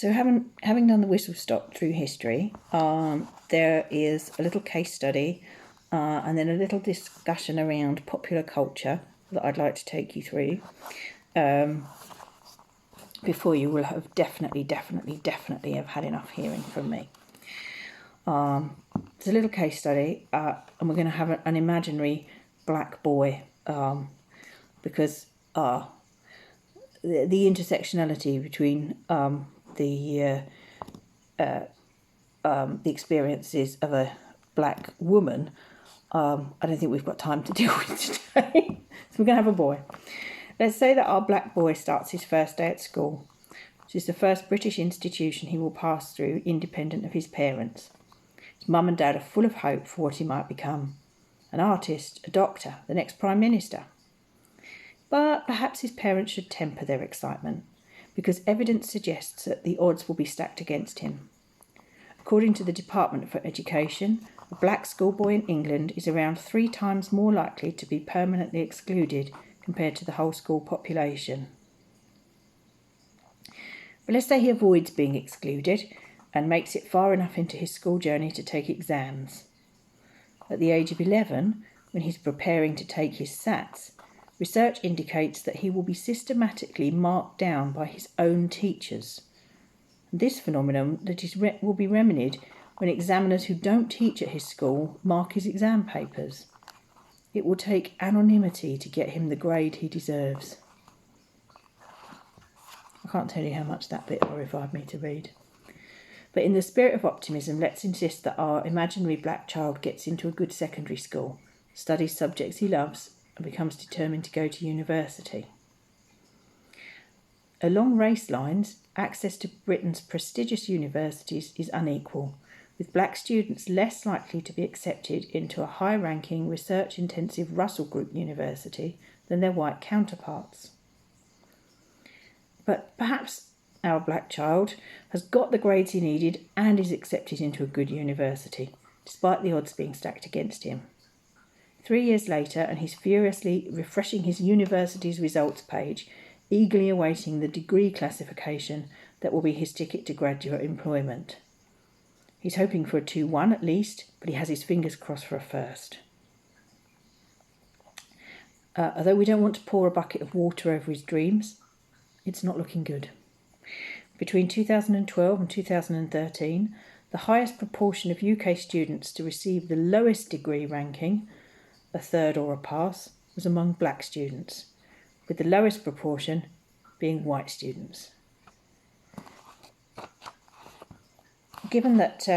So having done the whistle stop through history, there is a little case study and then a little discussion around popular culture that I'd like to take you through. Before you will have definitely have had enough hearing from me. There's a little case study, and we're going to have an imaginary black boy, because the intersectionality between the experiences of a black woman, I don't think we've got time to deal with today. So we're going to have a boy. Let's say that our black boy starts his first day at school, which is the first British institution he will pass through independent of his parents. His mum and dad are full of hope for what he might become: an artist, a doctor, the next Prime Minister. But perhaps his parents should temper their excitement, because evidence suggests that the odds will be stacked against him. According to the Department for Education, a black schoolboy in England is around 3 times more likely to be permanently excluded compared to the whole school population. But let's say he avoids being excluded and makes it far enough into his school journey to take exams. At the age of 11, when he's preparing to take his SATs, research indicates that he will be systematically marked down by his own teachers. This phenomenon will be remedied when examiners who don't teach at his school mark his exam papers. It will take anonymity to get him the grade he deserves. I can't tell you how much that bit horrified me to read. But in the spirit of optimism, let's insist that our imaginary black child gets into a good secondary school, studies subjects he loves, and becomes determined to go to university. Along race lines, access to Britain's prestigious universities is unequal, with black students less likely to be accepted into a high-ranking, research-intensive Russell Group university than their white counterparts. But perhaps our black child has got the grades he needed and is accepted into a good university, despite the odds being stacked against him. 3 years later, and he's furiously refreshing his university's results page, eagerly awaiting the degree classification that will be his ticket to graduate employment. He's hoping for a 2-1 at least, but he has his fingers crossed for a first. Although we don't want to pour a bucket of water over his dreams, it's not looking good. Between 2012 and 2013, the highest proportion of UK students to receive the lowest degree ranking, a third or a pass, was among black students, with the lowest proportion being white students. Given that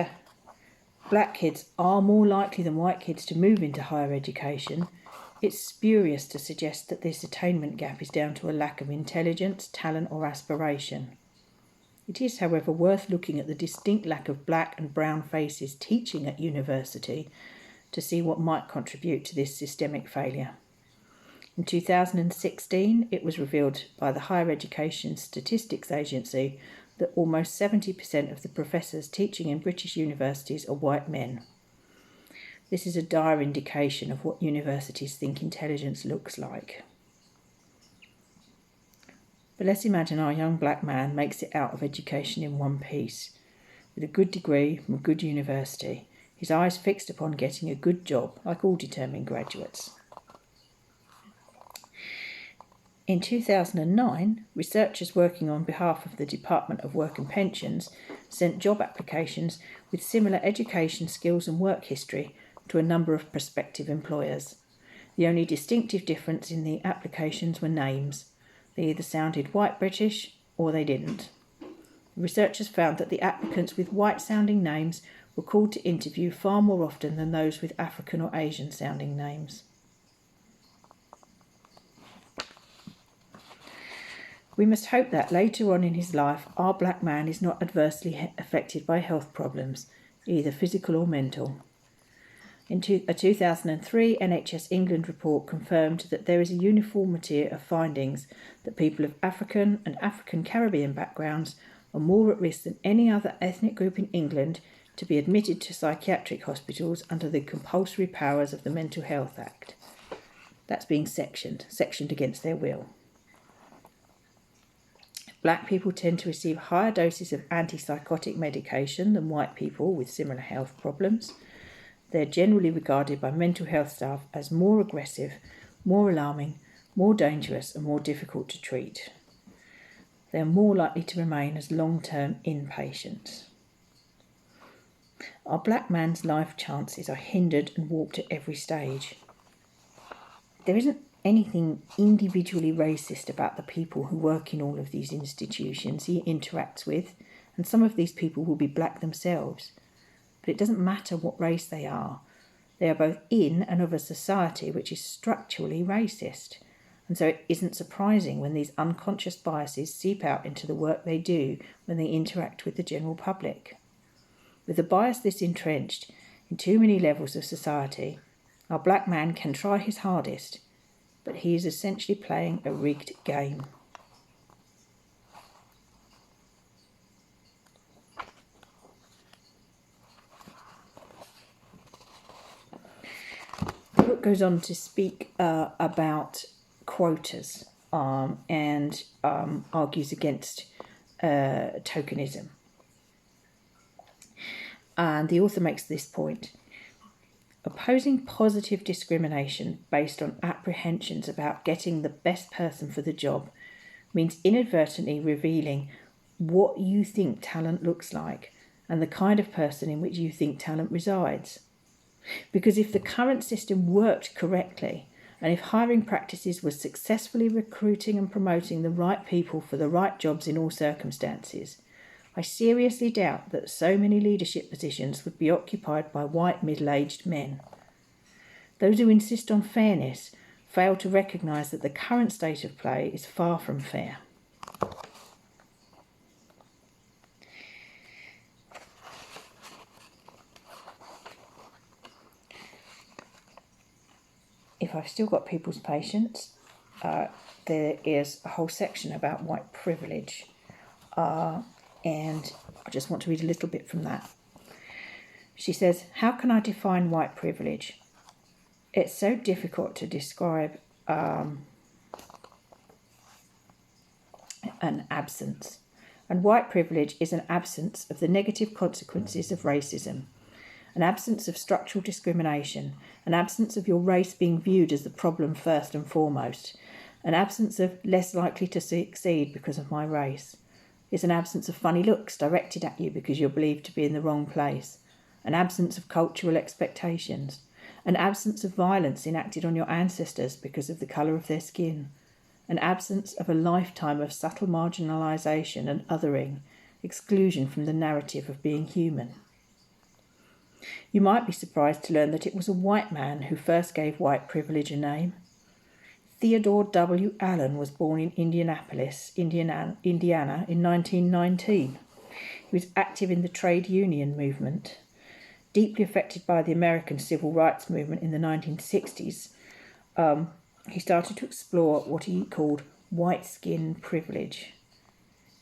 black kids are more likely than white kids to move into higher education, it's spurious to suggest that this attainment gap is down to a lack of intelligence, talent, or aspiration. It is, however, worth looking at the distinct lack of black and brown faces teaching at university to see what might contribute to this systemic failure. In 2016, it was revealed by the Higher Education Statistics Agency that almost 70% of the professors teaching in British universities are white men. This is a dire indication of what universities think intelligence looks like. But let's imagine our young black man makes it out of education in one piece, with a good degree from a good university, his eyes fixed upon getting a good job, like all determined graduates. In 2009, researchers working on behalf of the Department of Work and Pensions sent job applications with similar education, skills and work history to a number of prospective employers. The only distinctive difference in the applications were names. They either sounded white British or they didn't. The researchers found that the applicants with white-sounding names were called to interview far more often than those with African or Asian-sounding names. We must hope that later on in his life, our black man is not adversely affected by health problems, either physical or mental. A 2003 NHS England report confirmed that there is a uniformity of findings that people of African and African Caribbean backgrounds are more at risk than any other ethnic group in England to be admitted to psychiatric hospitals under the compulsory powers of the Mental Health Act. That's being sectioned against their will. Black people tend to receive higher doses of antipsychotic medication than white people with similar health problems. They're generally regarded by mental health staff as more aggressive, more alarming, more dangerous, and more difficult to treat. They're more likely to remain as long-term inpatients. Our black man's life chances are hindered and warped at every stage. There isn't anything individually racist about the people who work in all of these institutions he interacts with, and some of these people will be black themselves. But it doesn't matter what race they are. They are both in and of a society which is structurally racist. And so it isn't surprising when these unconscious biases seep out into the work they do when they interact with the general public. With a bias this entrenched in too many levels of society, our black man can try his hardest, but he is essentially playing a rigged game. The book goes on to speak about quotas and argues against tokenism. And the author makes this point: opposing positive discrimination based on apprehensions about getting the best person for the job means inadvertently revealing what you think talent looks like and the kind of person in which you think talent resides. Because if the current system worked correctly, and if hiring practices were successfully recruiting and promoting the right people for the right jobs in all circumstances, I seriously doubt that so many leadership positions would be occupied by white middle-aged men. Those who insist on fairness fail to recognise that the current state of play is far from fair. If I've still got people's patience, there is a whole section about white privilege. And I just want to read a little bit from that. She says, how can I define white privilege? It's so difficult to describe an absence. And white privilege is an absence of the negative consequences of racism, an absence of structural discrimination, an absence of your race being viewed as the problem first and foremost, an absence of less likely to succeed because of my race. It's an absence of funny looks directed at you because you're believed to be in the wrong place, an absence of cultural expectations, an absence of violence enacted on your ancestors because of the colour of their skin, an absence of a lifetime of subtle marginalisation and othering, exclusion from the narrative of being human. You might be surprised to learn that it was a white man who first gave white privilege a name. Theodore W. Allen was born in Indianapolis, Indiana in 1919. He was active in the trade union movement. Deeply affected by the American civil rights movement in the 1960s, he started to explore what he called white skin privilege.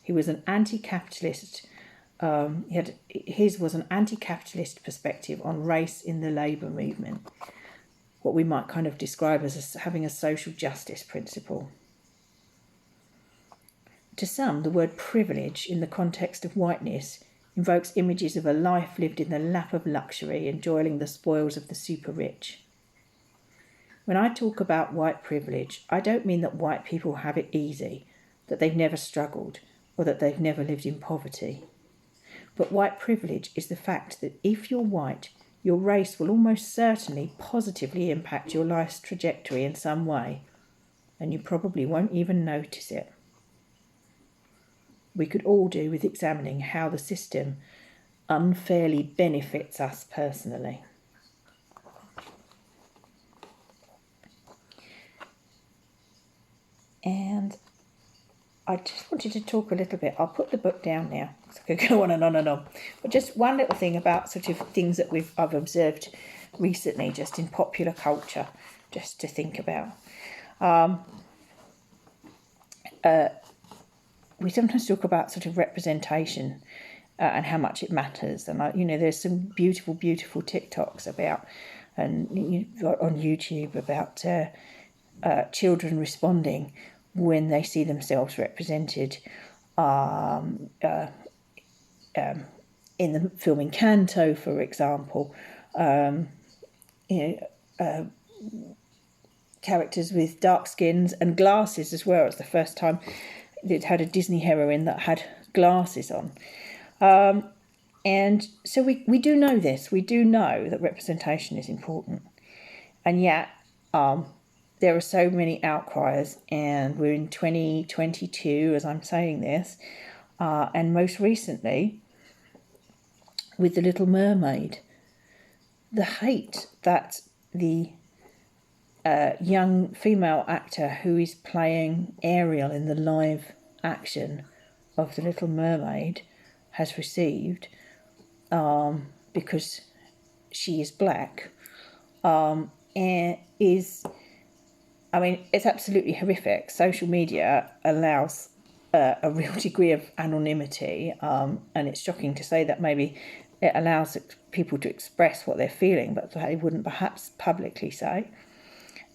He was an anti-capitalist. His was an anti-capitalist perspective on race in the labour movement, what we might kind of describe as having a social justice principle. To some, the word privilege in the context of whiteness invokes images of a life lived in the lap of luxury, enjoying the spoils of the super rich. When I talk about white privilege, I don't mean that white people have it easy, that they've never struggled, or that they've never lived in poverty. But white privilege is the fact that if you're white, your race will almost certainly positively impact your life's trajectory in some way, and you probably won't even notice it. We could all do with examining how the system unfairly benefits us personally. And I just wanted to talk a little bit. I'll put the book down now, because I could go on and on and on. But just one little thing about sort of things that I've observed recently, just in popular culture, just to think about. We sometimes talk about sort of representation and how much it matters. And there's some beautiful, beautiful TikToks about, and on YouTube about children responding when they see themselves represented in the film Encanto, for example, characters with dark skins and glasses as well. It's the first time it had a Disney heroine that had glasses on. And so we do know this. We do know that representation is important. And yet there are so many outcries, and we're in 2022 as I'm saying this, and most recently with The Little Mermaid, the hate that the young female actor who is playing Ariel in the live action of The Little Mermaid has received because she is black and is, I mean, it's absolutely horrific. Social media allows a real degree of anonymity, and it's shocking to say that maybe it allows people to express what they're feeling, but they wouldn't perhaps publicly say.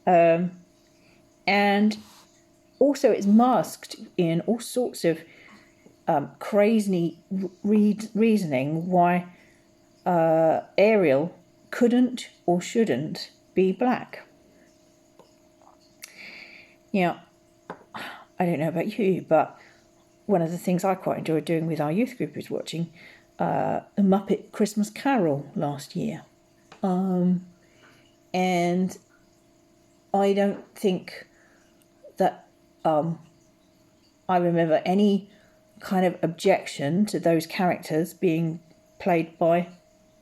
And also it's masked in all sorts of crazy reasoning why Ariel couldn't or shouldn't be black. Now, I don't know about you, but one of the things I quite enjoyed doing with our youth group is watching A Muppet Christmas Carol last year. And I don't think that I remember any kind of objection to those characters being played by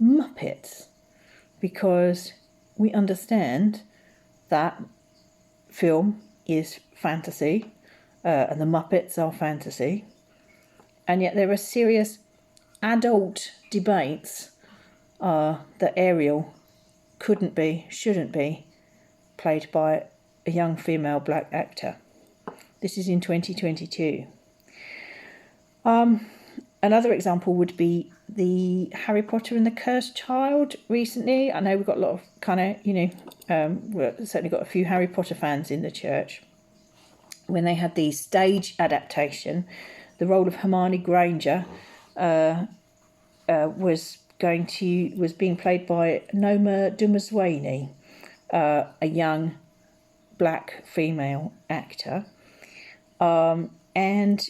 Muppets, because we understand that film is fantasy and the Muppets are fantasy, and yet there are serious adult debates that Ariel couldn't be, shouldn't be played by a young female black actor. This is in 2022. Another example would be the Harry Potter and the Cursed Child recently. I know we've got a lot of kind of, we've certainly got a few Harry Potter fans in the church. When they had the stage adaptation, the role of Hermione Granger was being played by Noma Dumezweni, a young black female actor, and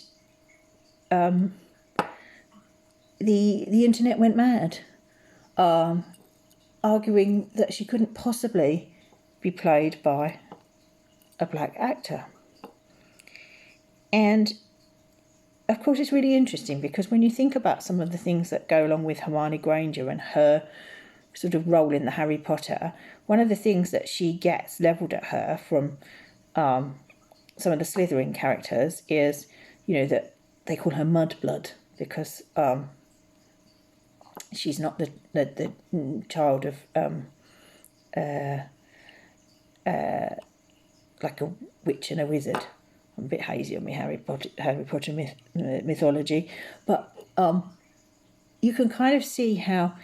the internet went mad, arguing that she couldn't possibly be played by a black actor. And of course it's really interesting, because when you think about some of the things that go along with Hermione Granger and her sort of role in the Harry Potter, one of the things that she gets levelled at her from some of the Slytherin characters is, that they call her Mudblood, because she's not the child of like a witch and a wizard. I'm a bit hazy on my Harry Potter mythology, but you can kind of see how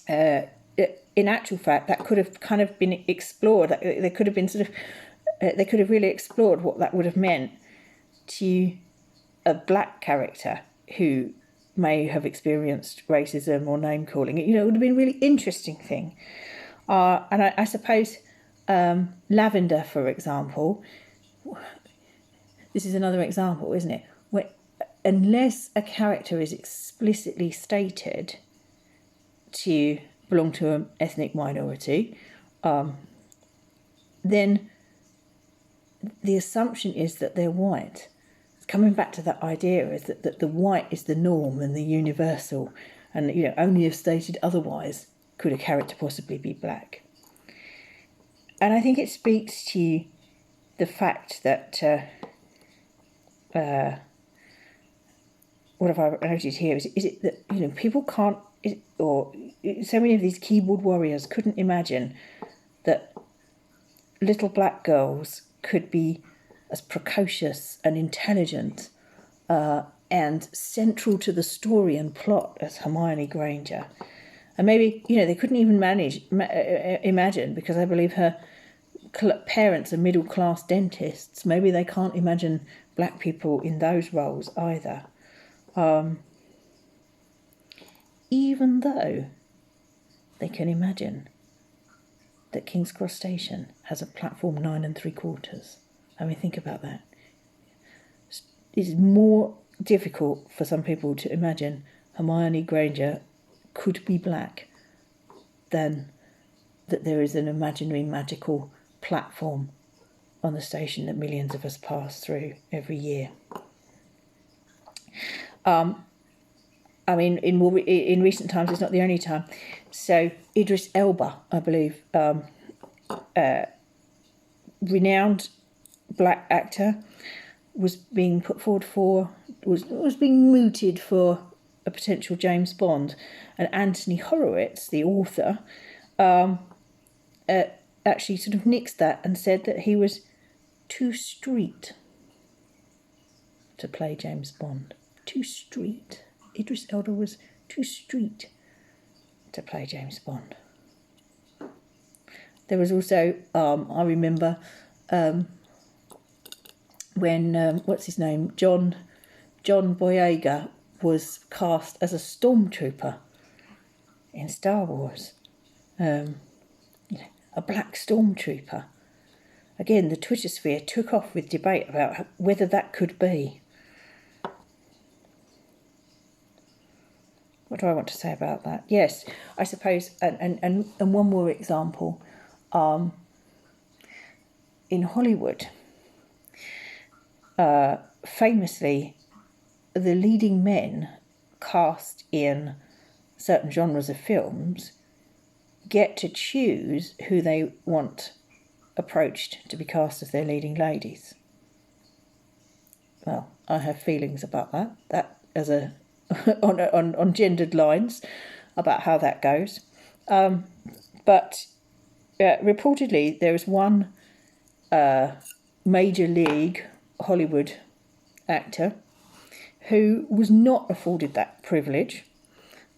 in actual fact that could have kind of been explored. They could have been they could have really explored what that would have meant to a black character who may have experienced racism or name calling. It would have been a really interesting thing. And I suppose Lavender, for example, this is another example, isn't it? Where, unless a character is explicitly stated to belong to an ethnic minority, then the assumption is that they're white. It's coming back to that idea is that the white is the norm and the universal, and only if stated otherwise could a character possibly be black. And I think it speaks to the fact that what have I noted here is it that people can't, or so many of these keyboard warriors couldn't imagine that little black girls could be as precocious and intelligent and central to the story and plot as Hermione Granger. And maybe they couldn't even imagine, because I believe her parents are middle-class dentists, maybe they can't imagine black people in those roles either. Even though they can imagine that King's Cross Station has a platform 9 3/4. I mean, think about that. It's more difficult for some people to imagine Hermione Granger could be black than that there is an imaginary magical platform on the station that millions of us pass through every year. I mean, in recent times, it's not the only time. So Idris Elba, I believe, renowned black actor, was being put forward was being mooted for a potential James Bond, and Anthony Horowitz, the author, actually sort of nixed that and said that he was too street to play James Bond. Too street. Idris Elba was too street to play James Bond. There was also, I remember, when, what's his name, John Boyega was cast as a stormtrooper in Star Wars. A black stormtrooper. Again, the Twitter sphere took off with debate about whether that could be. What do I want to say about that? Yes, I suppose, and one more example. In Hollywood, famously, the leading men cast in certain genres of films get to choose who they want approached to be cast as their leading ladies. Well, I have feelings about that. That as a on gendered lines about how that goes. But reportedly, there is one major league Hollywood actor who was not afforded that privilege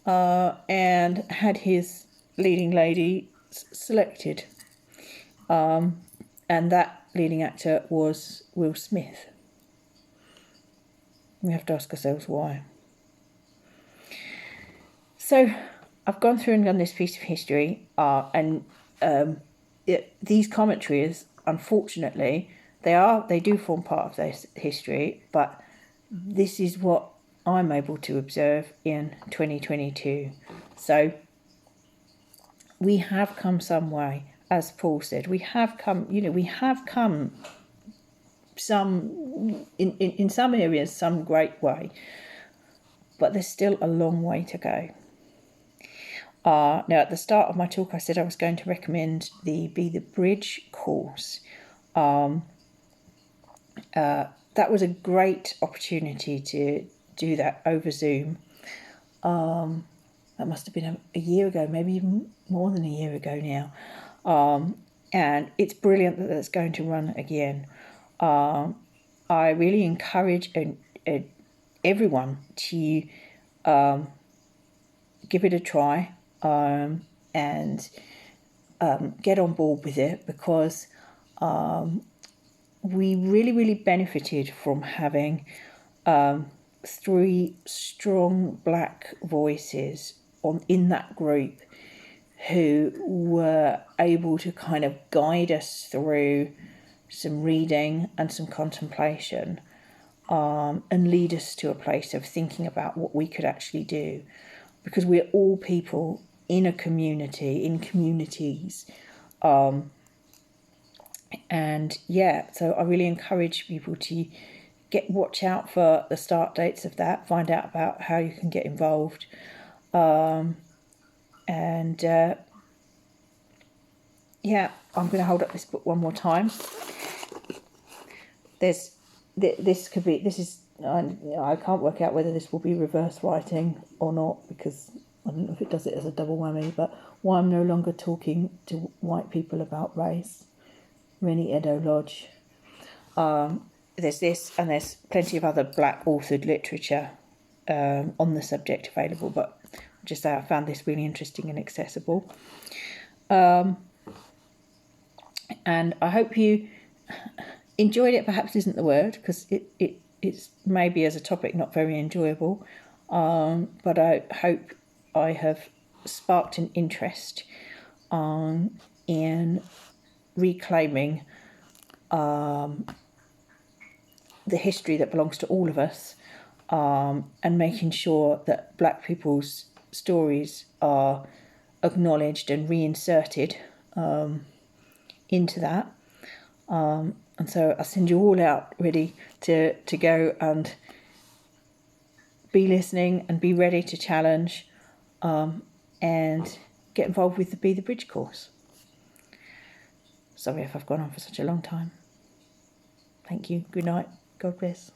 and had his leading lady selected. And that leading actor was Will Smith. We have to ask ourselves why. So I've gone through and done this piece of history, and these commentaries, unfortunately, they do form part of this history, but this is what I'm able to observe in 2022. So we have come some way, as Paul said. We have come some in some areas some great way, but there's still a long way to go. Now, at the start of my talk, I said I was going to recommend the Be the Bridge course. That was a great opportunity to do that over Zoom. That must have been a year ago, maybe even more than a year ago now. And it's brilliant that that's going to run again. I really encourage everyone to give it a try. And get on board with it, because we really benefited from having 3 strong black voices in that group who were able to kind of guide us through some reading and some contemplation, and lead us to a place of thinking about what we could actually do, because we're all people in a community, in communities. And yeah, so I really encourage people to watch out for the start dates of that, find out about how you can get involved. Yeah, I'm going to hold up this book one more time. I can't work out whether this will be reverse writing or not, because I don't know if it does it as a double whammy, but Why I'm No Longer Talking to White People About Race, Rennie Edo Lodge. There's this, and there's plenty of other black authored literature on the subject available, but just say I found this really interesting and accessible. And I hope you enjoyed it. Perhaps isn't the word, because it's maybe as a topic not very enjoyable, but I hope I have sparked an interest in reclaiming the history that belongs to all of us, and making sure that Black people's stories are acknowledged and reinserted into that. And so I send you all out ready to go and be listening and be ready to challenge, and get involved with the Be the Bridge course. Sorry if I've gone on for such a long time. Thank you. Good night. God bless.